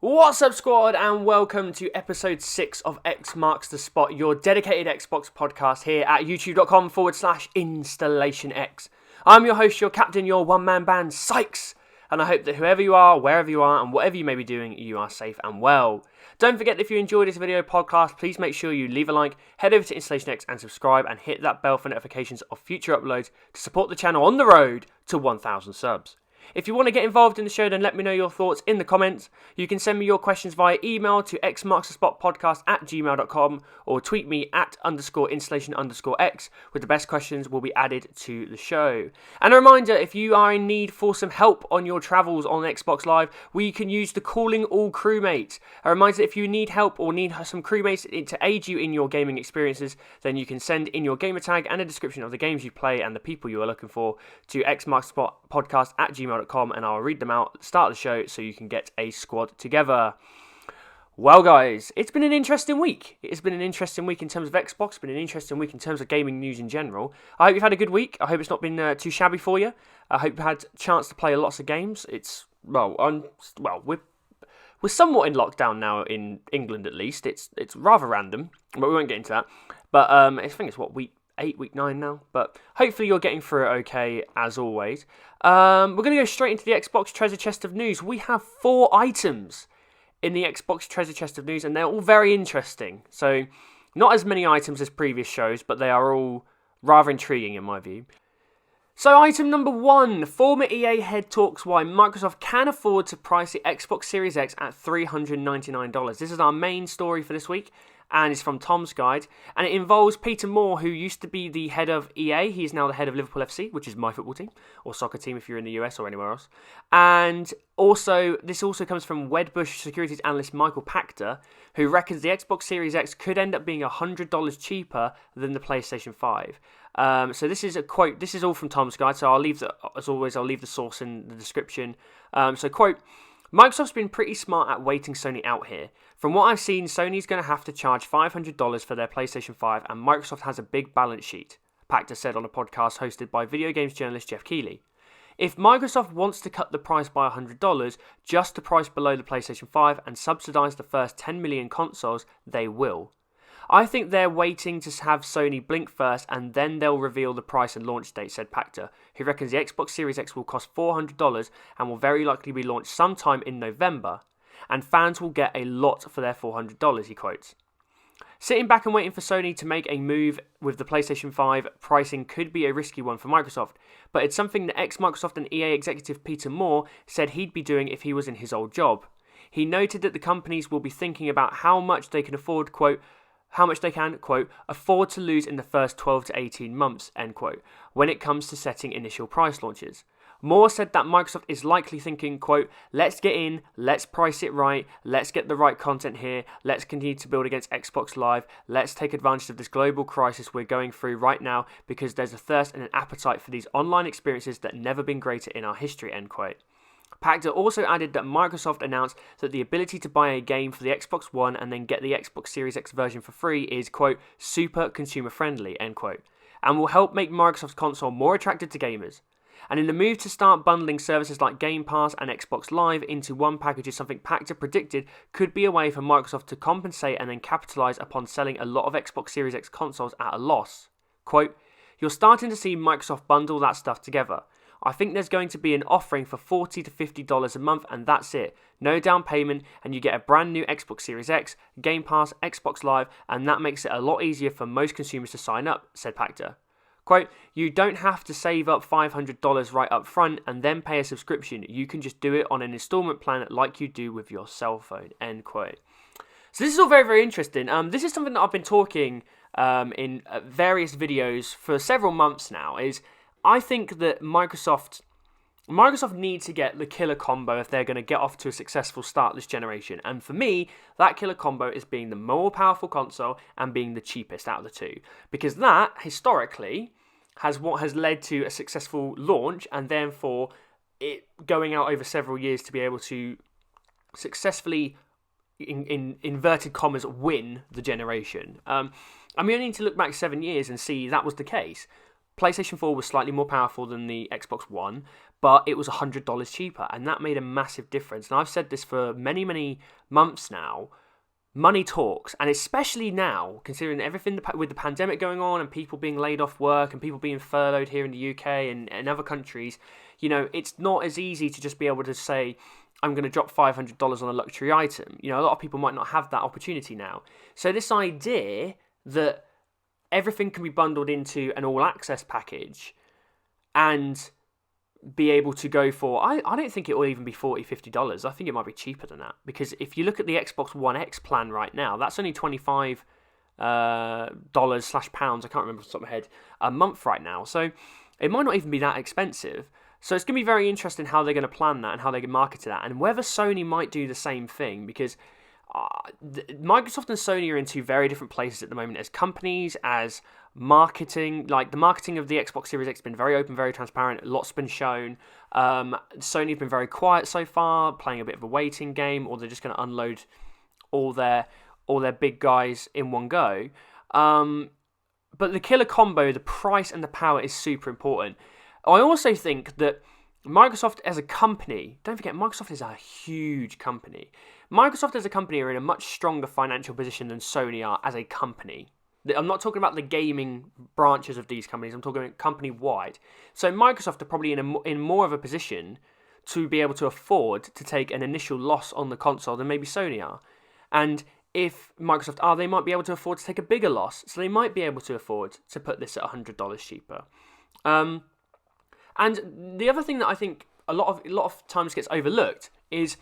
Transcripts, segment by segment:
What's up, squad, and welcome to episode 6 of X Marks the Spot, your dedicated Xbox podcast here at youtube.com/InstallationX. I'm your host, your captain, your one-man band, Sykes, and I hope that whoever you are, wherever you are, and whatever you may be doing, you are safe and well. Don't forget, if you enjoyed this video podcast, please make sure you leave a like, head over to InstallationX and subscribe, and hit that bell for notifications of future uploads to support the channel on the road to 1,000 subs. If you want to get involved in the show, then let me know your thoughts in the comments. You can send me your questions via email to xmarksthespotpodcast@gmail.com or tweet me at _installation_x with the best questions will be added to the show. And a reminder, if you are in need for some help on your travels on Xbox Live, we can use the Calling All Crewmates. A reminder that if you need help or need some crewmates to aid you in your gaming experiences, then you can send in your gamer tag and a description of the games you play and the people you are looking for to xmarksthespotpodcast@gmail.com, and I'll read them out at the start of the show so you can get a squad together. Well, guys, it's been an interesting week. It's been an interesting week in terms of Xbox. It's been an interesting week in terms of gaming news in general. I hope you've had a good week. I hope it's not been too shabby for you. I hope you've had a chance to play lots of games. We're somewhat in lockdown now in England, at least. It's rather random, but we won't get into that. But I think it's week 8, week 9 now, but hopefully you're getting through it okay, as always. We're going to go straight into the Xbox Treasure Chest of News. We have 4 items in the Xbox Treasure Chest of News, and they're all very interesting. So, not as many items as previous shows, but they are all rather intriguing in my view. So, item number 1, former EA head talks why Microsoft can afford to price the Xbox Series X at $399. This is our main story for this week, and it's from Tom's Guide, and it involves Peter Moore, who used to be the head of EA. He is now the head of Liverpool FC, which is my football team, or soccer team if you're in the US or anywhere else. And also, this also comes from Wedbush securities analyst Michael Pachter, who reckons the Xbox Series X could end up being $100 cheaper than the PlayStation 5. So this is a quote. This is all from Tom's Guide, so I'll leave the source in the description. So quote, Microsoft's been pretty smart at waiting Sony out here. From what I've seen, Sony's going to have to charge $500 for their PlayStation 5, and Microsoft has a big balance sheet, Pachter said on a podcast hosted by video games journalist Jeff Keighley. If Microsoft wants to cut the price by $100, just the price below the PlayStation 5, and subsidise the first 10 million consoles, they will. I think they're waiting to have Sony blink first, and then they'll reveal the price and launch date, said Pachter, who reckons the Xbox Series X will cost $400 and will very likely be launched sometime in November, and fans will get a lot for their $400, he quotes. Sitting back and waiting for Sony to make a move with the PlayStation 5 pricing could be a risky one for Microsoft, but it's something that ex-Microsoft and EA executive Peter Moore said he'd be doing if he was in his old job. He noted that the companies will be thinking about how much they can afford, quote, afford to lose in the first 12 to 18 months, end quote, when it comes to setting initial price launches. Moore said that Microsoft is likely thinking, quote, let's get in, let's price it right, let's get the right content here, let's continue to build against Xbox Live, let's take advantage of this global crisis we're going through right now because there's a thirst and an appetite for these online experiences that never been greater in our history, end quote. Pachter also added that Microsoft announced that the ability to buy a game for the Xbox One and then get the Xbox Series X version for free is, quote, super consumer friendly, end quote, and will help make Microsoft's console more attractive to gamers. And in the move to start bundling services like Game Pass and Xbox Live into one package is something Pachter predicted could be a way for Microsoft to compensate and then capitalise upon selling a lot of Xbox Series X consoles at a loss. Quote, you're starting to see Microsoft bundle that stuff together. I think there's going to be an offering for $40 to $50 a month, and that's it. No down payment, and you get a brand new Xbox Series X, Game Pass, Xbox Live, and that makes it a lot easier for most consumers to sign up, said Pachter. Quote, you don't have to save up $500 right up front and then pay a subscription. You can just do it on an installment plan like you do with your cell phone, end quote. So this is all very, very interesting. This is something that I've been talking in various videos for several months now, is I think that Microsoft needs to get the killer combo if they're going to get off to a successful start this generation. And for me, that killer combo is being the more powerful console and being the cheapest out of the two. Because that, historically, has led to a successful launch and therefore it going out over several years to be able to successfully, in inverted commas, win the generation. We only need to look back 7 years and see that was the case. PlayStation 4 was slightly more powerful than the Xbox One, but it was $100 cheaper, and that made a massive difference. And I've said this for many, many months now. Money talks, and especially now, considering everything with the pandemic going on and people being laid off work and people being furloughed here in the UK and other countries, it's not as easy to just be able to say, I'm going to drop $500 on a luxury item. A lot of people might not have that opportunity now. So this idea that everything can be bundled into an all-access package and be able to go for, I don't think it will even be $40, $50. I think it might be cheaper than that, because if you look at the Xbox One X plan right now, that's only $25 dollars/pounds, I can't remember off the top of my head, a month right now. So it might not even be that expensive. So it's going to be very interesting how they're going to plan that and how they can market that, and whether Sony might do the same thing, because Microsoft and Sony are in two very different places at the moment as companies, as marketing. Like, the marketing of the Xbox Series X has been very open, very transparent. Lots been shown. Sony's been very quiet so far, playing a bit of a waiting game, or they're just going to unload all their big guys in one go. But the killer combo, the price and the power, is super important. I also think that Microsoft as a company, don't forget, Microsoft is a huge company. Microsoft as a company are in a much stronger financial position than Sony are as a company. I'm not talking about the gaming branches of these companies, I'm talking about company-wide. So Microsoft are probably in more of a position to be able to afford to take an initial loss on the console than maybe Sony are. And if Microsoft are, they might be able to afford to take a bigger loss. So they might be able to afford to put this at $100 cheaper. And the other thing that I think a lot of times gets overlooked is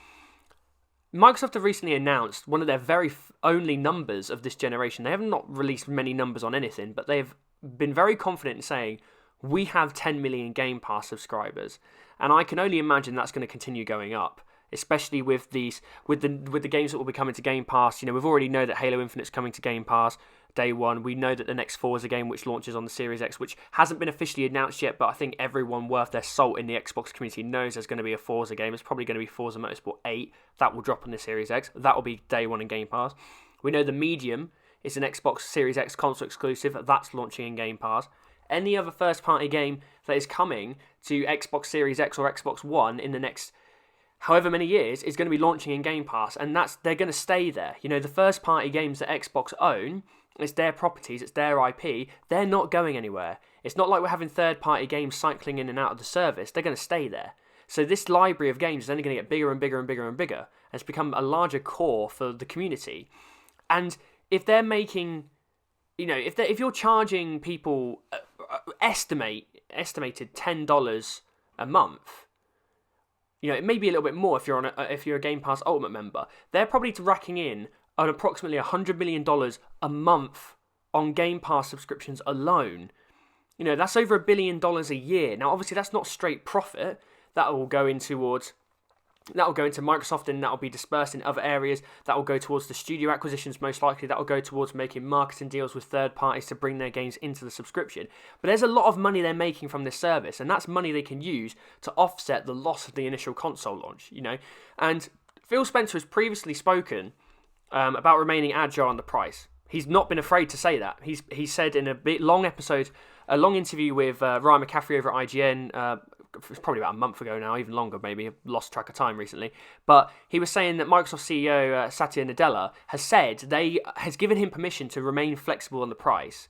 Microsoft have recently announced one of their very only numbers of this generation. They have not released many numbers on anything, but they've been very confident in saying, we have 10 million Game Pass subscribers. And I can only imagine that's going to continue going up, especially with the games that will be coming to Game Pass. We've already know that Halo Infinite's coming to Game Pass day one. We know that the next Forza game, which launches on the Series X, which hasn't been officially announced yet, but I think everyone worth their salt in the Xbox community knows there's going to be a Forza game. It's probably going to be Forza Motorsport 8. That will drop on the Series X. That will be day one in Game Pass. We know The Medium is an Xbox Series X console exclusive. That's launching in Game Pass. Any other first-party game that is coming to Xbox Series X or Xbox One in the next however many years is going to be launching in Game Pass, and they're going to stay there. The first-party games that Xbox own, it's their properties, it's their IP, they're not going anywhere. It's not like we're having third-party games cycling in and out of the service. They're going to stay there. So this library of games is only going to get bigger and bigger and bigger and bigger, and it's become a larger core for the community. And if they're making, if you're charging people estimated $10 a month, it may be a little bit more if you're a Game Pass Ultimate member. They're probably racking in on approximately $100 million a month on Game Pass subscriptions alone. That's over $1 billion a year. Now, obviously, that's not straight profit. That will go into Microsoft, and that will be dispersed in other areas. That will go towards the studio acquisitions, most likely. That will go towards making marketing deals with third parties to bring their games into the subscription. But there's a lot of money they're making from this service, and that's money they can use to offset the loss of the initial console launch. And Phil Spencer has previously spoken about remaining agile on the price. He's not been afraid to say that. He said in a long interview with Ryan McCaffrey over at IGN. It's probably about a month ago now, even longer maybe. I've lost track of time recently. But he was saying that Microsoft CEO Satya Nadella has given him permission to remain flexible on the price.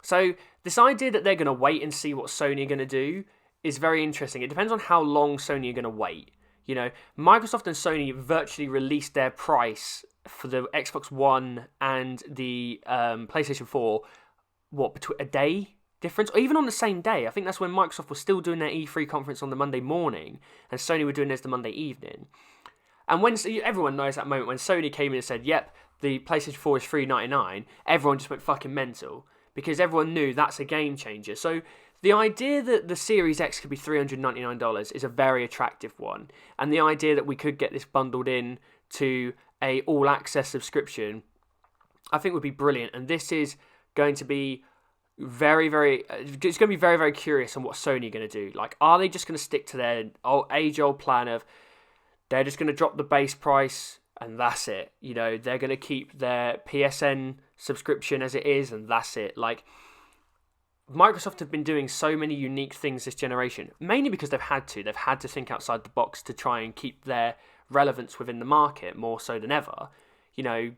So this idea that they're going to wait and see what Sony are going to do is very interesting. It depends on how long Sony are going to wait. Microsoft and Sony virtually released their price for the Xbox One and the PlayStation 4, between a day difference, or even on the same day. I think that's when Microsoft was still doing their E3 conference on the Monday morning, and Sony were doing theirs the Monday evening. And when everyone knows that moment when Sony came in and said, "Yep, the PlayStation 4 is $399," everyone just went fucking mental, because everyone knew that's a game changer. So the idea that the Series X could be $399 is a very attractive one, and the idea that we could get this bundled in to a all-access subscription, I think would be brilliant. And this is going to be very, very curious on what Sony are going to do. Like, are they just going to stick to their age-old plan of they're just going to drop the base price and that's it? They're going to keep their PSN subscription as it is and that's it. Like, Microsoft have been doing so many unique things this generation, mainly because they've had to. They've had to think outside the box to try and keep their relevance within the market more so than ever.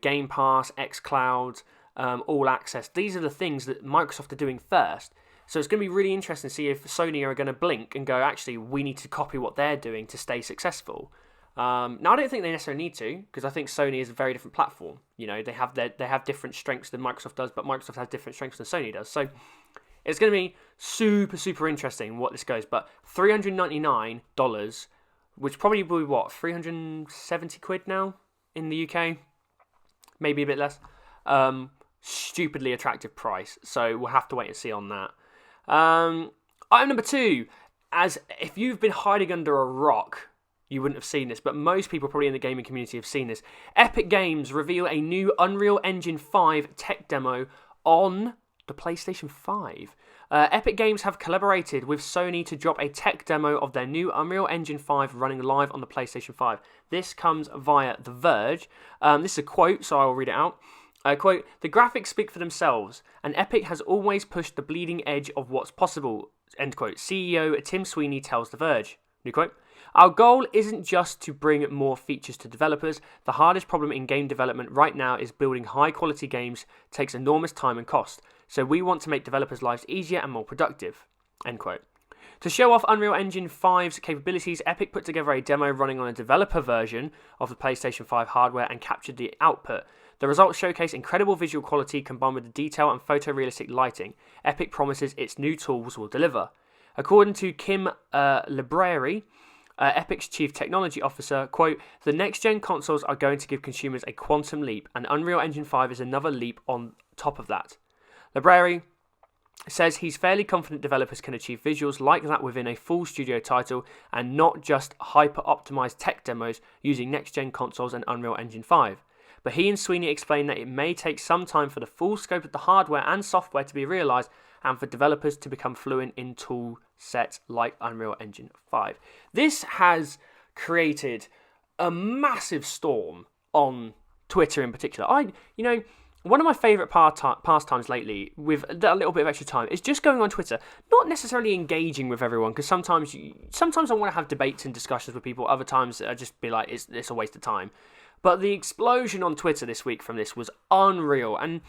Game Pass, xCloud, All Access. These are the things that Microsoft are doing first. So it's going to be really interesting to see if Sony are going to blink and go, actually, we need to copy what they're doing to stay successful. Now, I don't think they necessarily need to, because I think Sony is a very different platform. They have different strengths than Microsoft does, but Microsoft has different strengths than Sony does. So it's going to be super, super interesting what this goes. But $399, which probably will be, 370 quid now in the UK? Maybe a bit less. Stupidly attractive price. So we'll have to wait and see on that. Item number 2. As if you've been hiding under a rock, you wouldn't have seen this, but most people probably in the gaming community have seen this. Epic Games reveal a new Unreal Engine 5 tech demo on the PlayStation 5. Epic Games have collaborated with Sony to drop a tech demo of their new Unreal Engine 5 running live on the PlayStation 5. This comes via The Verge. This is a quote, so I will read it out. Quote, "The graphics speak for themselves, and Epic has always pushed the bleeding edge of what's possible," end quote. CEO Tim Sweeney tells The Verge. New quote, "Our goal isn't just to bring more features to developers. The hardest problem in game development right now is building high-quality games takes enormous time and cost. So we want to make developers' lives easier and more productive," end quote. To show off Unreal Engine 5's capabilities, Epic put together a demo running on a developer version of the PlayStation 5 hardware and captured the output. The results showcase incredible visual quality combined with the detail and photorealistic lighting. Epic promises its new tools will deliver. According to Kim Library, Epic's chief technology officer, quote, "The next-gen consoles are going to give consumers a quantum leap, and Unreal Engine 5 is another leap on top of that." Library says he's fairly confident developers can achieve visuals like that within a full studio title and not just hyper-optimized tech demos using next-gen consoles and Unreal Engine 5. But he and Sweeney explained that it may take some time for the full scope of the hardware and software to be realised and for developers to become fluent in tool sets like Unreal Engine 5. This has created a massive storm on Twitter in particular. One of my favourite pastimes lately, with a little bit of extra time, is just going on Twitter, not necessarily engaging with everyone, because sometimes I want to have debates and discussions with people, other times I just be like, it's a waste of time. But the explosion on Twitter this week from this was unreal, and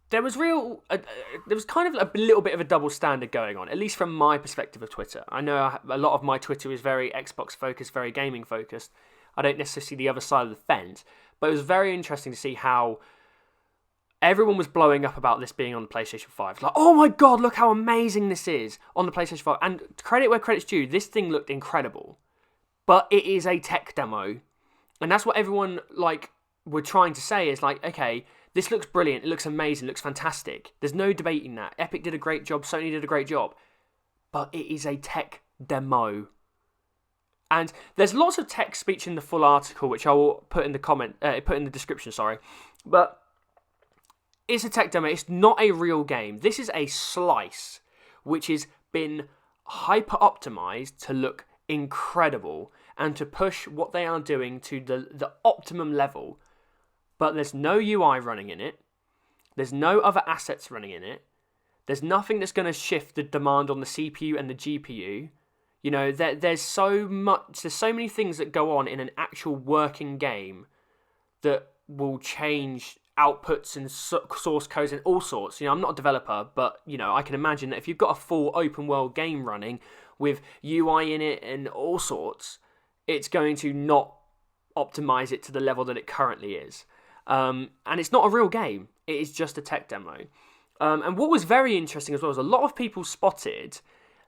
there was kind of a little bit of a double standard going on, at least from my perspective of Twitter. I know a lot of my Twitter is very Xbox focused, very gaming focused. I don't necessarily see the other side of the fence, but it was very interesting to see how everyone was blowing up about this being on the PlayStation 5. Like, oh my god, look how amazing this is on the PlayStation 5. And credit where credit's due, this thing looked incredible. But it is a tech demo. And that's what everyone were trying to say is okay, this looks brilliant, it looks amazing, it looks fantastic. There's no debating that. Epic did a great job, Sony did a great job. But it is a tech demo. And there's lots of text speech in the full article, which I will put in the description, sorry. But it's a tech demo, it's not a real game. This is a slice which has been hyper-optimized to look incredible and to push what they are doing to the optimum level. But there's no UI running in it. There's no other assets running in it. There's nothing that's going to shift the demand on the CPU and the GPU. There's so many things that go on in an actual working game that will change outputs and source codes and all sorts. I'm not a developer, but I can imagine that if you've got a full open world game running with UI in it and all sorts, it's going to not optimize it to the level that it currently is. And it's not a real game. It is just a tech demo. And what was very interesting as well is a lot of people spotted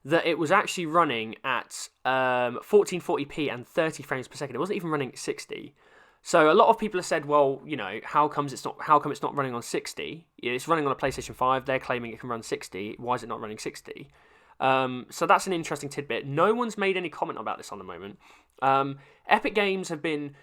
that it was actually running at 1440p and 30 frames per second. It wasn't even running at 60. So a lot of people have said, well, how come it's not running on 60? It's running on a PlayStation 5. They're claiming it can run 60. Why is it not running 60? So that's an interesting tidbit. No one's made any comment about this on the moment. Epic Games have been,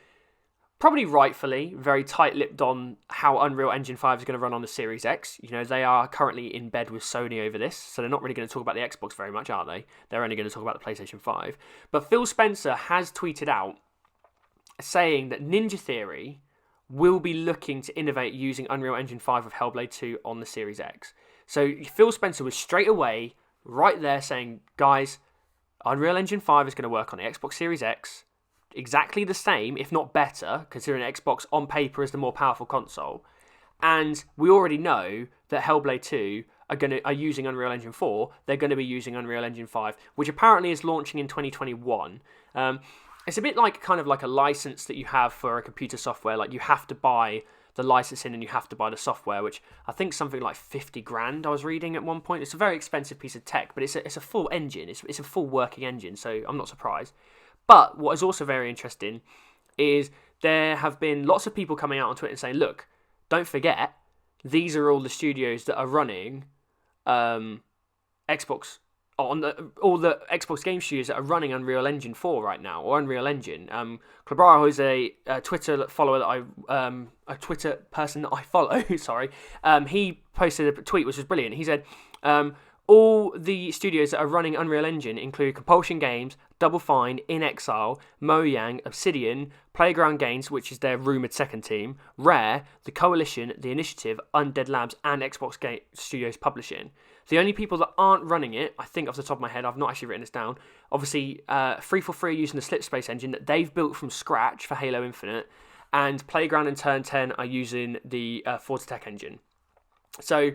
probably rightfully, very tight-lipped on how Unreal Engine 5 is going to run on the Series X. They are currently in bed with Sony over this, so they're not really going to talk about the Xbox very much, are they? They're only going to talk about the PlayStation 5. But Phil Spencer has tweeted out saying that Ninja Theory will be looking to innovate using Unreal Engine 5 with Hellblade 2 on the Series X. So Phil Spencer was straight away right there saying, guys, Unreal Engine 5 is going to work on the Xbox Series X, exactly the same, if not better, considering Xbox on paper is the more powerful console. And we already know that Hellblade 2 are using Unreal Engine 4. They're going to be using Unreal Engine 5, which apparently is launching in 2021. It's a bit like kind of like a license that you have for a computer software. Like you have to buy the licensing and you have to buy the software, which I think something like 50 grand I was reading at one point. It's a very expensive piece of tech, but it's a full engine. It's a full working engine, so I'm not surprised. But what is also very interesting is there have been lots of people coming out on Twitter and saying, look, don't forget, these are all the studios that are running Xbox, all the Xbox game studios that are running Unreal Engine 4 right now, or Unreal Engine. Klabara, who's a Twitter follower that a Twitter person that I follow, sorry, he posted a tweet which was brilliant. He said, all the studios that are running Unreal Engine include Compulsion Games, Double Fine, In Exile, Mojang, Obsidian, Playground Games, which is their rumoured second team, Rare, The Coalition, The Initiative, Undead Labs, and Xbox Studios Publishing. The only people that aren't running it, I think off the top of my head, I've not actually written this down, obviously 343 are using the Slipspace engine that they've built from scratch for Halo Infinite, and Playground and Turn 10 are using the Forza Tech engine. So,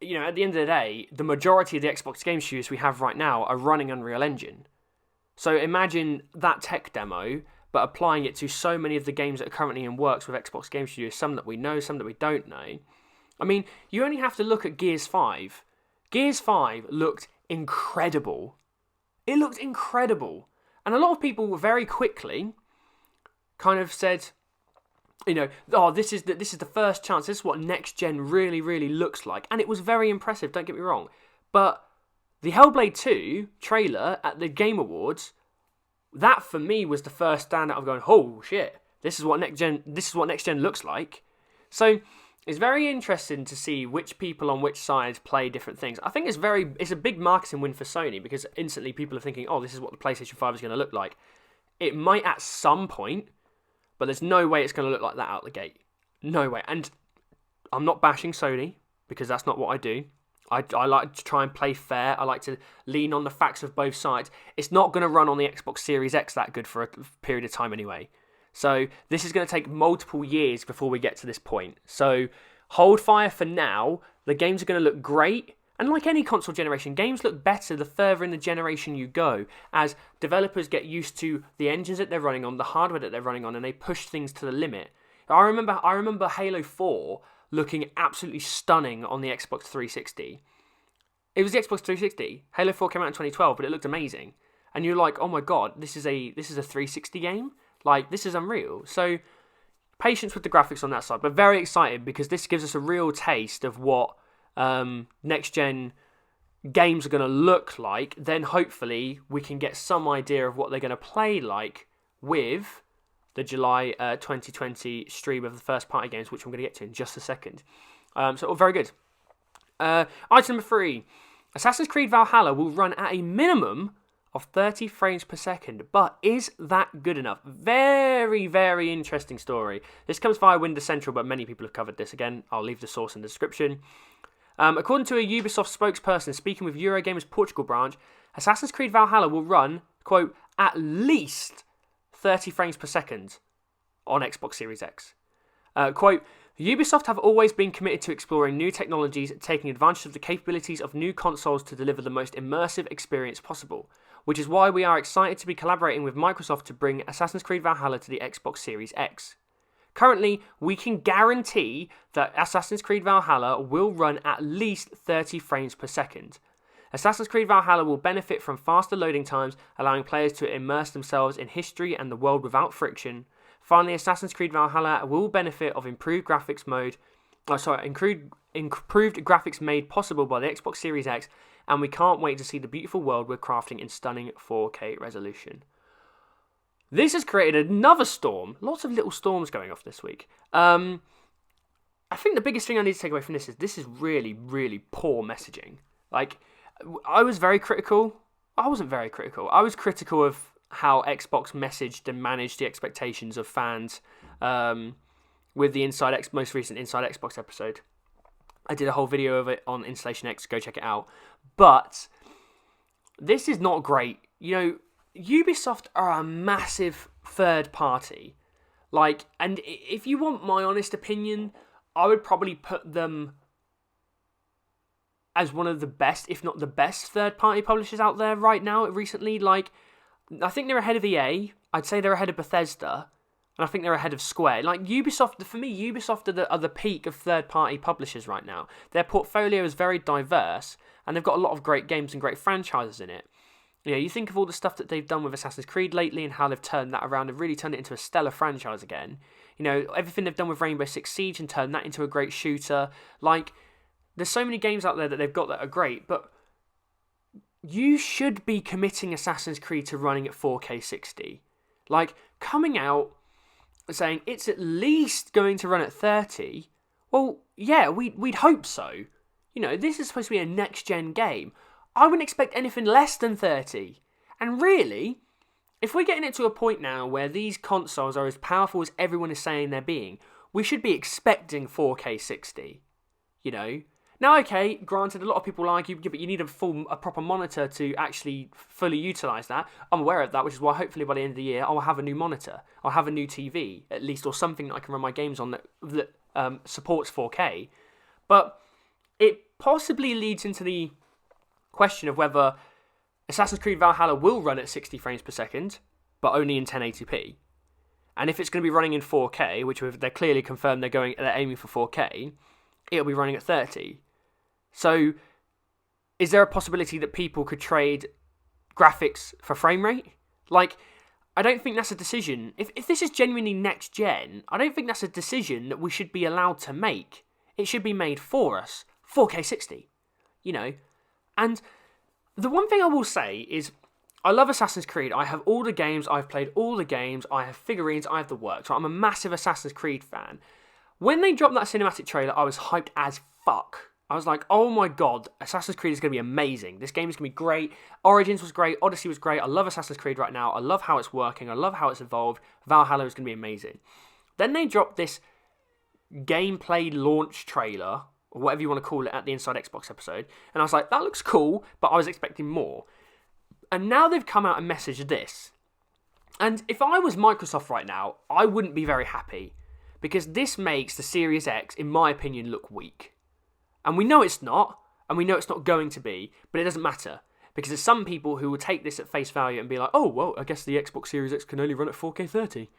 you know, at the end of the day, the majority of the Xbox game studios we have right now are running Unreal Engine. So imagine that tech demo, but applying it to so many of the games that are currently in works with Xbox game studios, some that we know, some that we don't know. I mean, you only have to look at Gears 5. Gears 5 looked incredible. It looked incredible. And a lot of people very quickly kind of said, you know, oh, this is the first chance. This is what next gen really, really looks like. And it was very impressive, don't get me wrong. But the Hellblade 2 trailer at the Game Awards, that for me was the first standout of going, oh shit, this is what next gen looks like. So it's very interesting to see which people on which sides play different things. I think it's a big marketing win for Sony, because instantly people are thinking, oh, this is what the PlayStation 5 is going to look like. It might at some point, but there's no way it's going to look like that out the gate. No way. And I'm not bashing Sony, because that's not what I do. I like to try and play fair. I like to lean on the facts of both sides. It's not going to run on the Xbox Series X that good for a period of time anyway. So this is going to take multiple years before we get to this point. So hold fire for now. The games are going to look great. And like any console generation, games look better the further in the generation you go, as developers get used to the engines that they're running on, the hardware that they're running on, and they push things to the limit. I remember Halo 4 looking absolutely stunning on the Xbox 360. It was the Xbox 360. Halo 4 came out in 2012, but it looked amazing. And you're like, oh my god, this is a 360 game? Like, this is unreal. So, patience with the graphics on that side, but very excited, because this gives us a real taste of what next-gen games are going to look like. Then hopefully we can get some idea of what they're going to play like with the July 2020 stream of the first-party games, which I'm going to get to in just a second. So all very good. Item number 3. Assassin's Creed Valhalla will run at a minimum of 30 frames per second, but is that good enough? Very, very interesting story. This comes via Windows Central, but many people have covered this. Again, I'll leave the source in the description. According to a Ubisoft spokesperson speaking with Eurogamer's Portugal branch, Assassin's Creed Valhalla will run, quote, at least 30 frames per second on Xbox Series X. Quote, Ubisoft have always been committed to exploring new technologies, taking advantage of the capabilities of new consoles to deliver the most immersive experience possible, which is why we are excited to be collaborating with Microsoft to bring Assassin's Creed Valhalla to the Xbox Series X. Currently, we can guarantee that Assassin's Creed Valhalla will run at least 30 frames per second. Assassin's Creed Valhalla will benefit from faster loading times, allowing players to immerse themselves in history and the world without friction. Finally, Assassin's Creed Valhalla will benefit of improved graphics made possible by the Xbox Series X, and we can't wait to see the beautiful world we're crafting in stunning 4K resolution. This has created another storm. Lots of little storms going off this week. I think the biggest thing I need to take away from this is really, really poor messaging. Like, I was very critical. I wasn't very critical. I was critical of how Xbox messaged and managed the expectations of fans with the most recent Inside Xbox episode. I did a whole video of it on Installation X, go check it out. But this is not great. Ubisoft are a massive third party. And if you want my honest opinion, I would probably put them as one of the best, if not the best, third-party publishers out there right now, recently. I think they're ahead of EA. I'd say they're ahead of Bethesda. And I think they're ahead of Square. Ubisoft, for me, Ubisoft are the peak of third-party publishers right now. Their portfolio is very diverse, and they've got a lot of great games and great franchises in it. You think of all the stuff that they've done with Assassin's Creed lately and how they've turned that around and really turned it into a stellar franchise again. Everything they've done with Rainbow Six Siege and turned that into a great shooter. There's so many games out there that they've got that are great, but you should be committing Assassin's Creed to running at 4K 60. Coming out saying it's at least going to run at 30, well, yeah, we'd hope so. This is supposed to be a next-gen game. I wouldn't expect anything less than 30. And really, if we're getting it to a point now where these consoles are as powerful as everyone is saying they're being, we should be expecting 4K 60. Now, okay, granted, a lot of people argue, but you need a proper monitor to actually fully utilise that. I'm aware of that, which is why hopefully by the end of the year I'll have a new monitor. I'll have a new TV, at least, or something that I can run my games on that supports 4K. But it possibly leads into the question of whether Assassin's Creed Valhalla will run at 60 frames per second, but only in 1080p. And if it's going to be running in 4K, which they're clearly confirmed they're aiming for 4K, it'll be running at 30. So, is there a possibility that people could trade graphics for frame rate? I don't think that's a decision. If this is genuinely next gen, I don't think that's a decision that we should be allowed to make. It should be made for us. 4K 60. And the one thing I will say is, I love Assassin's Creed. I have all the games. I've played all the games. I have figurines. I have the works. I'm a massive Assassin's Creed fan. When they dropped that cinematic trailer, I was hyped as fuck. I was like, oh my god, Assassin's Creed is going to be amazing. This game is going to be great. Origins was great. Odyssey was great. I love Assassin's Creed right now. I love how it's working. I love how it's evolved. Valhalla is going to be amazing. Then they dropped this gameplay launch trailer, or whatever you want to call it, at the Inside Xbox episode. And I was like, that looks cool, but I was expecting more. And now they've come out and messaged this. And if I was Microsoft right now, I wouldn't be very happy. Because this makes the Series X, in my opinion, look weak. And we know it's not, and we know it's not going to be, but it doesn't matter. Because there's some people who will take this at face value and be like, oh, well, I guess the Xbox Series X can only run at 4K 30.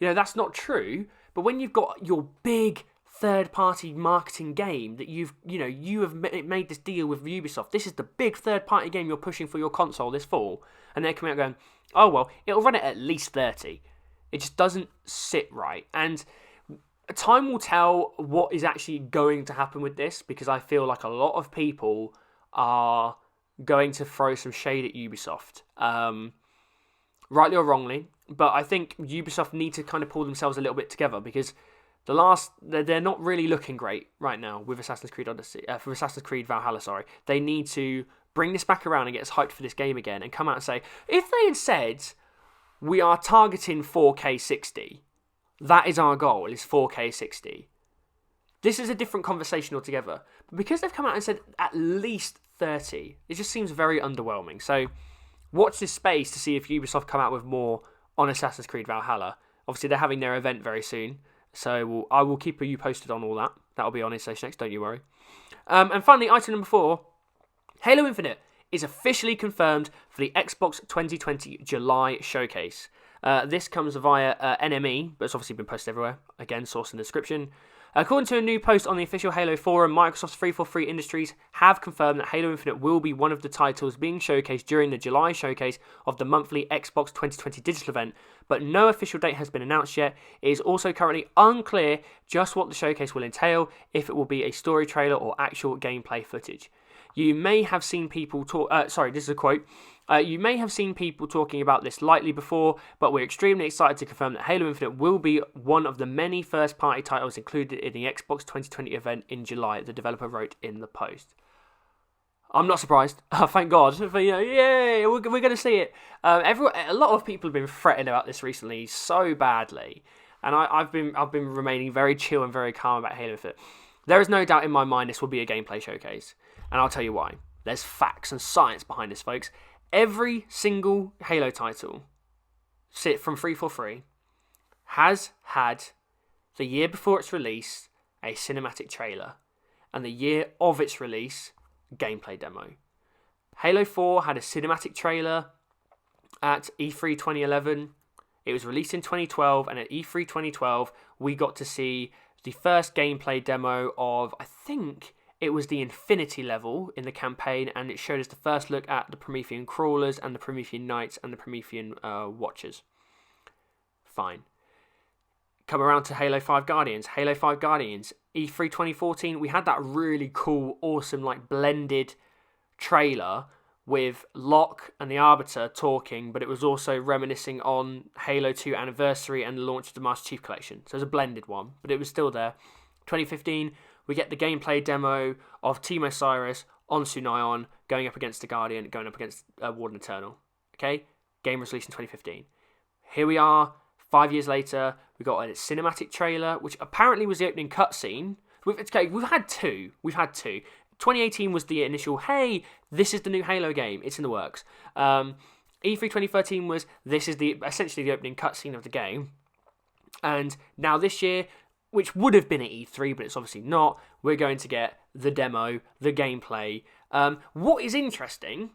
That's not true, but when you've got your big third-party marketing game that you have made this deal with Ubisoft, this is the big third-party game you're pushing for your console this fall, and they're coming out going, oh, well, it'll run at least 30. It just doesn't sit right, and time will tell what is actually going to happen with this, because I feel like a lot of people are going to throw some shade at Ubisoft, rightly or wrongly, but I think Ubisoft need to kind of pull themselves a little bit together, because they're not really looking great right now with Assassin's Creed for Assassin's Creed Valhalla, sorry. They need to bring this back around and get us hyped for this game again and come out and say, if they had said, we are targeting 4K 60, that is our goal, is 4K 60. This is a different conversation altogether. But because they've come out and said at least 30, it just seems very underwhelming. So watch this space to see if Ubisoft come out with more on Assassin's Creed Valhalla. Obviously, they're having their event very soon. So I will keep you posted on all that. That'll be on Installation X, don't you worry. And finally, item number 4. Halo Infinite is officially confirmed for the Xbox 2020 July showcase. This comes via NME, but it's obviously been posted everywhere. Again, source in the description. According to a new post on the official Halo forum, Microsoft's 343 Industries have confirmed that Halo Infinite will be one of the titles being showcased during the July showcase of the monthly Xbox 2020 digital event, but no official date has been announced yet. It is also currently unclear just what the showcase will entail, if it will be a story trailer or actual gameplay footage. You may have seen people talk... this is a quote. You may have seen people talking about this lightly before, but we're extremely excited to confirm that Halo Infinite will be one of the many first-party titles included in the Xbox 2020 event in July, the developer wrote in the post. I'm not surprised. Thank God. But, yay, we're going to see it. A lot of people have been fretting about this recently so badly, and I've been remaining very chill and very calm about Halo Infinite. There is no doubt in my mind this will be a gameplay showcase, and I'll tell you why. There's facts and science behind this, folks. Every single Halo title, from 343, has had, the year before its release, a cinematic trailer, and the year of its release, gameplay demo. Halo 4 had a cinematic trailer at E3 2011. It was released in 2012, and at E3 2012, we got to see the first gameplay demo of, I think it was the Infinity level in the campaign, and it showed us the first look at the Promethean Crawlers and the Promethean Knights and the Promethean Watchers. Fine. Come around to Halo 5 Guardians. Halo 5 Guardians, E3 2014, we had that really cool, awesome, like blended trailer with Locke and the Arbiter talking, but it was also reminiscing on Halo 2 Anniversary and the launch of the Master Chief Collection. So it was a blended one, but it was still there. 2015, we get the gameplay demo of Team Osiris on Sunayon going up against the Guardian, going up against Warden Eternal. Okay? Game was released in 2015. Here we are, 5 years later, we got a cinematic trailer, which apparently was the opening cutscene. We've had two. 2018 was the initial, hey, this is the new Halo game. It's in the works. E3 2013 was, this is essentially the opening cutscene of the game. And now this year, which would have been at E3, but it's obviously not, we're going to get the demo, the gameplay. What is interesting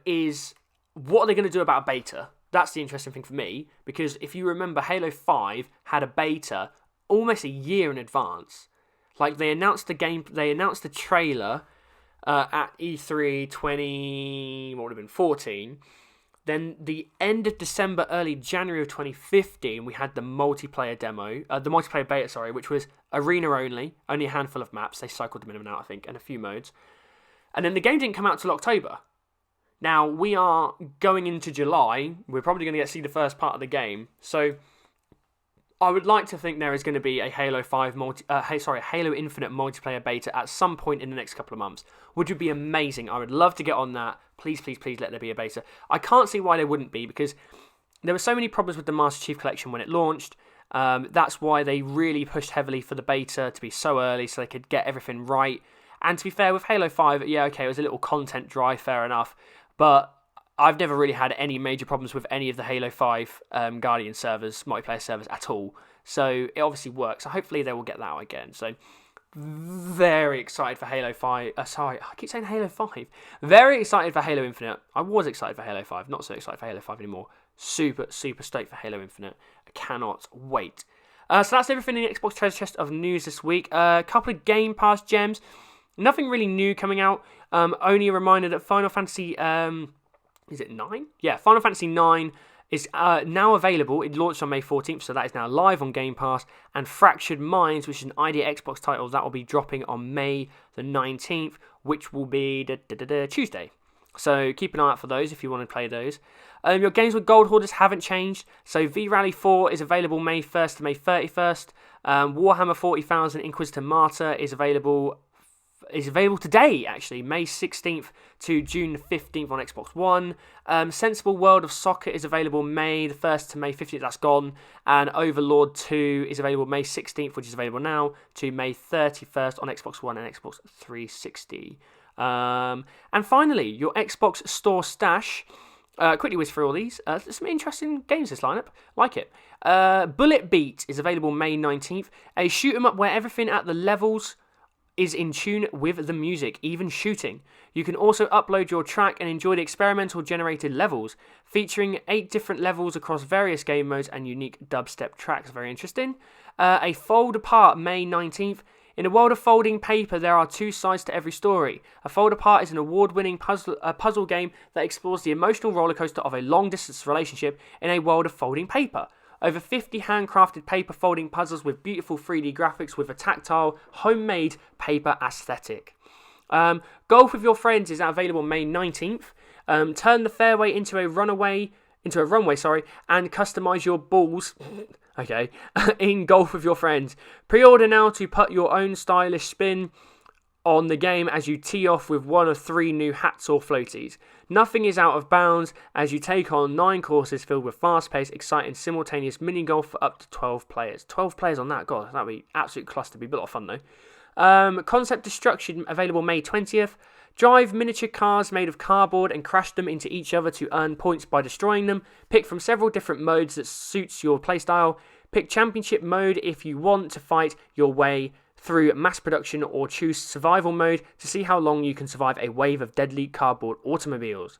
is what are they going to do about beta? That's the interesting thing for me, because if you remember, Halo 5 had a beta almost a year in advance. Like, they announced the trailer at E3 2014. Then the end of December, early January of 2015, we had the multiplayer beta, which was arena only a handful of maps. They cycled them in and out, I think, and a few modes. And then the game didn't come out till October. Now, we are going into July. We're probably going to see the first part of the game. So, I would like to think there is going to be a Halo Infinite multiplayer beta at some point in the next couple of months, which would be amazing. I would love to get on that. Please, please, please let there be a beta. I can't see why there wouldn't be, because there were so many problems with the Master Chief Collection when it launched. That's why they really pushed heavily for the beta to be so early, so they could get everything right. And to be fair, with Halo 5, yeah, okay, it was a little content dry, fair enough. But I've never really had any major problems with any of the Halo 5 Guardian servers, multiplayer servers at all. So it obviously works. So hopefully they will get that out again. So very excited for Halo 5. I keep saying Halo 5. Very excited for Halo Infinite. I was excited for Halo 5. Not so excited for Halo 5 anymore. Super, super stoked for Halo Infinite. I cannot wait. So that's everything in the Xbox Treasure Chest of news this week. A couple of Game Pass gems. Nothing really new coming out. Only a reminder that Final Fantasy... is it 9? Yeah, Final Fantasy 9 is now available. It launched on May 14th, so that is now live on Game Pass. And Fractured Minds, which is an ID Xbox title, that will be dropping on May the 19th, which will be Tuesday. So keep an eye out for those if you want to play those. Your games with Gold Hoarders haven't changed. So V-Rally 4 is available May 1st to May 31st. Warhammer 40,000 Inquisitor Martyr is available today, actually, May 16th to June 15th on Xbox One. Sensible World of Soccer is available May the 1st to May 15th, that's gone. And Overlord 2 is available May 16th, which is available now, to May 31st on Xbox One and Xbox 360. And finally, your Xbox Store stash. Quickly whiz through all these. There's some interesting games this lineup. Like it. Bullet Beat is available May 19th. A shoot 'em up where everything at the levels is in tune with the music, even shooting. You can also upload your track and enjoy the experimental generated levels, featuring 8 different levels across various game modes and unique dubstep tracks. Very interesting. A Fold Apart, May 19th. In a world of folding paper, there are 2 sides to every story. A Fold Apart is an award-winning puzzle game that explores the emotional rollercoaster of a long-distance relationship in a world of folding paper. Over 50 handcrafted paper folding puzzles with beautiful 3D graphics with a tactile, homemade paper aesthetic. Golf with Your Friends is available May 19th. Turn the fairway into a runway, and customize your balls. In Golf with Your Friends. Pre-order now to put your own stylish spin on the game as you tee off with one of 3 new hats or floaties. Nothing is out of bounds as you take on 9 courses filled with fast-paced, exciting, simultaneous mini-golf for up to 12 players. 12 players on that, god, that'd be absolute cluster. Be a bit of fun though. Concept Destruction, available May 20th. Drive miniature cars made of cardboard and crash them into each other to earn points by destroying them. Pick from several different modes that suits your playstyle. Pick Championship mode if you want to fight your way through mass production, or choose survival mode to see how long you can survive a wave of deadly cardboard automobiles.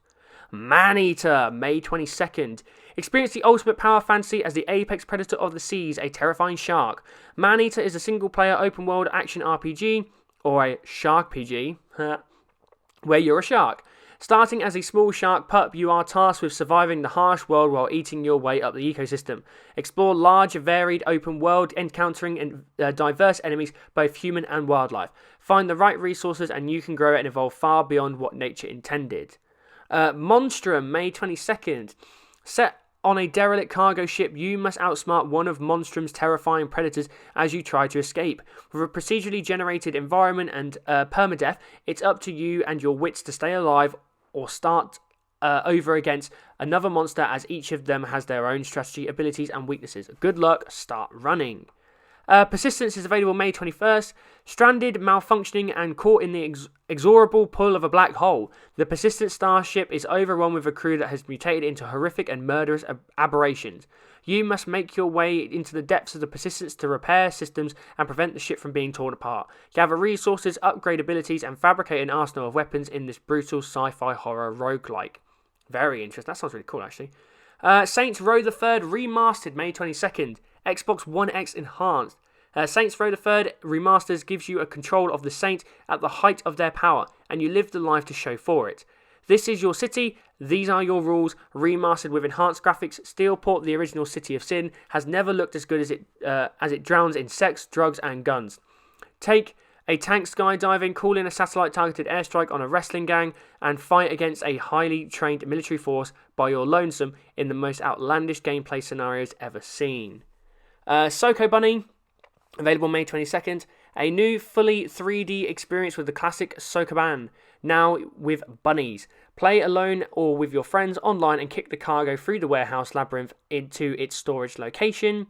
Maneater, May 22nd. Experience the ultimate power fantasy as the apex predator of the seas, a terrifying shark. Maneater is a single-player open-world action RPG, or a shark PG, where you're a shark. Starting as a small shark pup, you are tasked with surviving the harsh world while eating your way up the ecosystem. Explore large, varied open world, encountering diverse enemies, both human and wildlife. Find the right resources and you can grow and evolve far beyond what nature intended. Monstrum, May 22nd. Set on a derelict cargo ship, you must outsmart one of Monstrum's terrifying predators as you try to escape. With a procedurally generated environment and permadeath, it's up to you and your wits to stay alive or start over against another monster, as each of them has their own strategy, abilities and weaknesses. Good luck, start running. Persistence is available May 21st. Stranded, malfunctioning and caught in the inexorable pull of a black hole, the Persistent starship is overrun with a crew that has mutated into horrific and murderous aberrations. You must make your way into the depths of the Persistence to repair systems and prevent the ship from being torn apart. Gather resources, upgrade abilities, and fabricate an arsenal of weapons in this brutal sci-fi horror roguelike. Very interesting. That sounds really cool, actually. Saints Row the Third Remastered, May 22nd. Xbox One X Enhanced. Saints Row the Third Remasters gives you a control of the Saint at the height of their power, and you live the life to show for it. This is your city, these are your rules, remastered with enhanced graphics. Steelport, the original City of Sin, has never looked as good as it drowns in sex, drugs and guns. Take a tank skydiving, call in a satellite-targeted airstrike on a wrestling gang, and fight against a highly trained military force by your lonesome in the most outlandish gameplay scenarios ever seen. SokoBunny, available May 22nd. A new fully 3D experience with the classic SokoBunny, now with bunnies. Play alone or with your friends online and kick the cargo through the warehouse labyrinth into its storage location.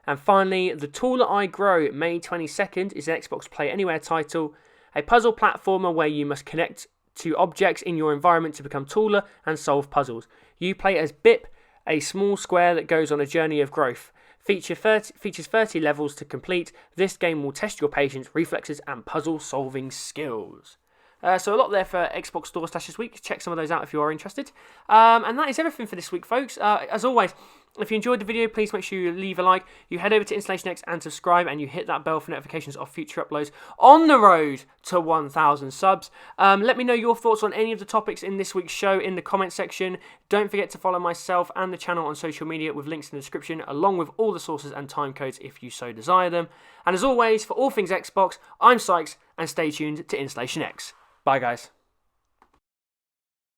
And finally, The Taller I Grow, May 22nd, is an Xbox Play Anywhere title. A puzzle platformer where you must connect to objects in your environment to become taller and solve puzzles. You play as Bip, a small square that goes on a journey of growth. Features 30 levels to complete. This game will test your patience, reflexes, and puzzle-solving skills. So a lot there for Xbox Store Stash this week. Check some of those out if you are interested. And that is everything for this week, folks. As always, if you enjoyed the video, please make sure you leave a like. You head over to Installation X and subscribe, and you hit that bell for notifications of future uploads on the road to 1,000 subs. Let me know your thoughts on any of the topics in this week's show in the comment section. Don't forget to follow myself and the channel on social media with links in the description, along with all the sources and time codes if you so desire them. And as always, for all things Xbox, I'm Sykes, and stay tuned to Installation X. Bye, guys.